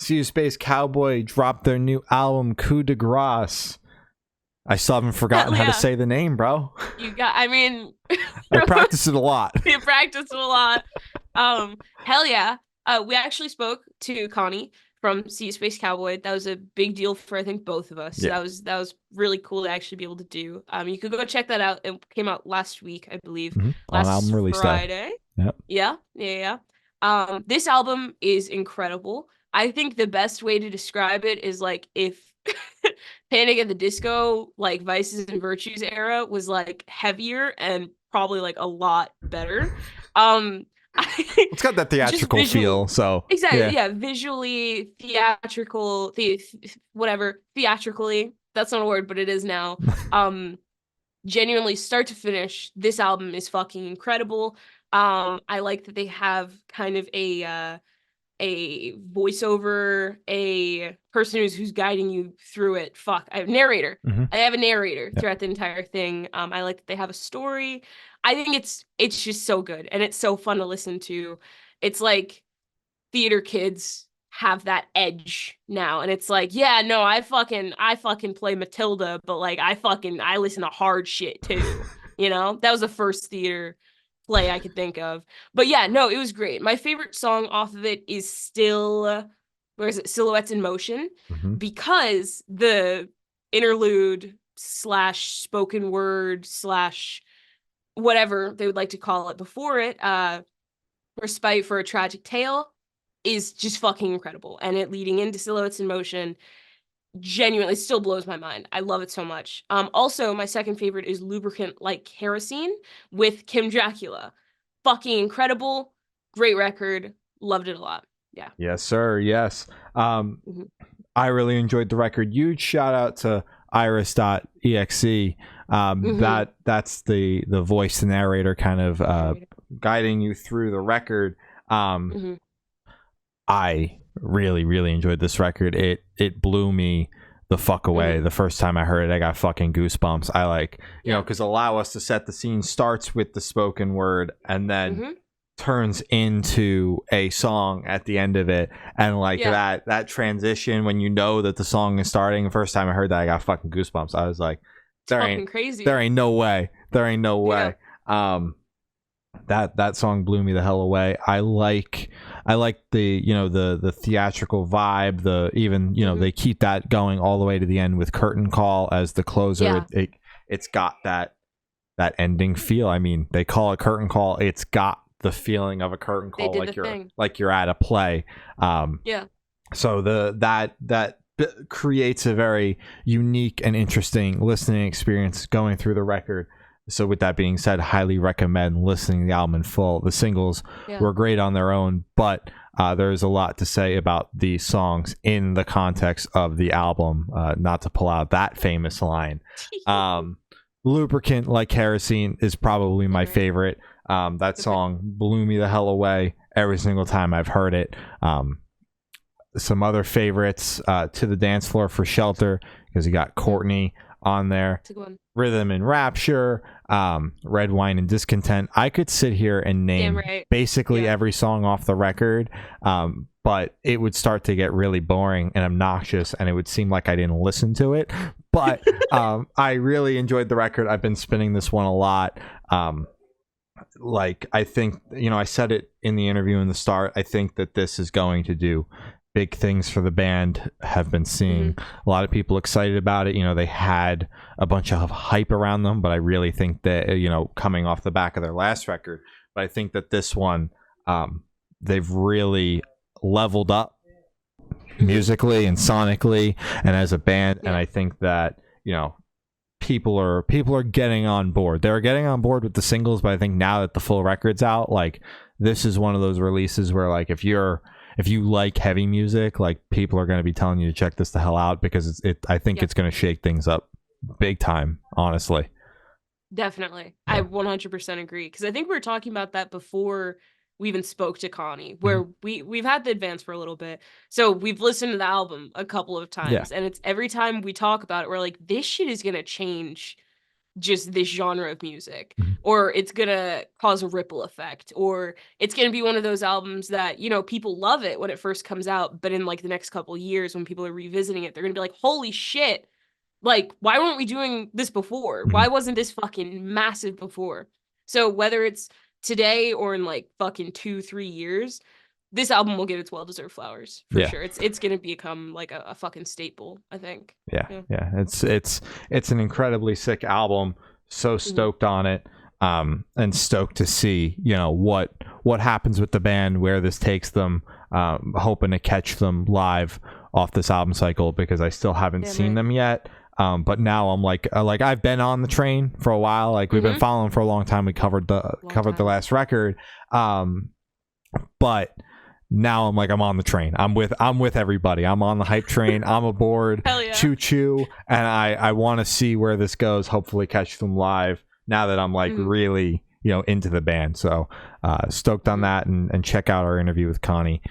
SeeYouSpaceCowboy dropped their new album, Coup De Grâce. I still haven't forgotten how to say the name, bro. I mean, I practice it a lot. you practice it a lot. Hell yeah. We actually spoke to Connie from SeeYouSpaceCowboy. That was a big deal for I think both of us. So Yeah. that was really cool to actually be able to do. You could go check that out. It came out last week, I believe. On Last album release day. Friday. Yep. Yeah. This album is incredible. I think the best way to describe it is like if Panic at the Disco, like Vices and Virtues era was like heavier and probably like a lot better. It's got that theatrical feel, so exactly, yeah, visually theatrical, whatever, theatrically. That's not a word, but it is now. Genuinely, start to finish, this album is fucking incredible. I like that they have kind of a voiceover, a person who's guiding you through it. I have narrator. I have a narrator throughout the entire thing. I like that they have a story. I think it's just so good and it's so fun to listen to. It's like theater kids have that edge now, and it's like, yeah, no, I fucking play Matilda, but like I listen to hard shit too. That was the first theater play I could think of. But yeah, no, it was great. My favorite song off of it is still, where is it? Silhouettes in Motion, because the interlude / spoken word / whatever they would like to call it before it, Respite for a Tragic Tale, is just fucking incredible. And it leading into Silhouettes in Motion genuinely still blows my mind. I love it so much. Also, my second favorite is Lubricant Like Kerosene with Kim Dracula. Fucking incredible. Great record. Loved it a lot. Yeah. Yes, sir. Yes. I really enjoyed the record. Huge shout out to iris.exe. That's the voice, the narrator, kind of guiding you through the record. I really enjoyed this record. It blew me the fuck away. The first time I heard it, I got fucking goosebumps. I like, you know, because Allow Us to Set the Scene starts with the spoken word and then turns into a song at the end of it, and like that transition when you know that the song is starting. The first time I heard that, I got fucking goosebumps. I was like, there ain't no way. That song blew me the hell away. I like the, you know, the theatrical vibe, the even, you know, they keep that going all the way to the end with Curtain Call as the closer. It's got that ending feel. I mean, they call it Curtain Call. It's got the feeling of a curtain call, like you're at a play. So that creates a very unique and interesting listening experience going through the record. So with that being said, highly recommend listening to the album in full. The singles were great on their own, but there's a lot to say about the songs in the context of the album, not to pull out that famous line. Lubricant Like Kerosene is probably my favorite. That song blew me the hell away every single time I've heard it. Some other favorites, To the Dance Floor for Shelter, because you got Courtney on there. Rhythm and Rapture, Red Wine and Discontent. I could sit here and name basically every song off the record, but it would start to get really boring and obnoxious, and it would seem like I didn't listen to it. But I really enjoyed the record. I've been spinning this one a lot. Like, I think, you know, I said it in the interview in the start, I think that this is going to do big things for the band. Have been seeing a lot of people excited about it. You know, they had a bunch of hype around them, but I really think that, you know, coming off the back of their last record, but I think that this one, they've really leveled up musically and sonically and as a band. And I think that, you know, people are getting on board. They're getting on board with the singles, but I think now that the full record's out, like, this is one of those releases where, like, if you like heavy music, like, people are going to be telling you to check this the hell out, because I think it's going to shake things up big time, honestly. Definitely. I 100% agree, because I think we were talking about that before we even spoke to Connie, where we've had the Advance for a little bit, so we've listened to the album a couple of times, and it's every time we talk about it, we're like, this shit is going to change just this genre of music, Mhm. or it's gonna cause a ripple effect, or it's gonna be one of those albums that, you know, people love it when it first comes out, but in like the next couple years when people are revisiting it, they're gonna be like, holy shit, like, why weren't we doing this before? Mhm. Why wasn't this fucking massive before? So whether it's today or in like fucking 2-3 years, this album will get its well-deserved flowers for Yeah. sure. It's gonna become like a fucking staple, I think. Yeah. It's an incredibly sick album. So stoked on it, and stoked to see, you know, what happens with the band, where this takes them. Hoping to catch them live off this album cycle, because I still haven't seen them yet. But now I'm like I've been on the train for a while. Like, we've been following for a long time. We covered the last record, but now I'm like, I'm on the train. I'm with everybody. I'm on the hype train. I'm aboard. Hell yeah. Choo choo. And I want to see where this goes. Hopefully catch them live now that I'm like really, you know, into the band. So stoked on that, and check out our interview with Connie.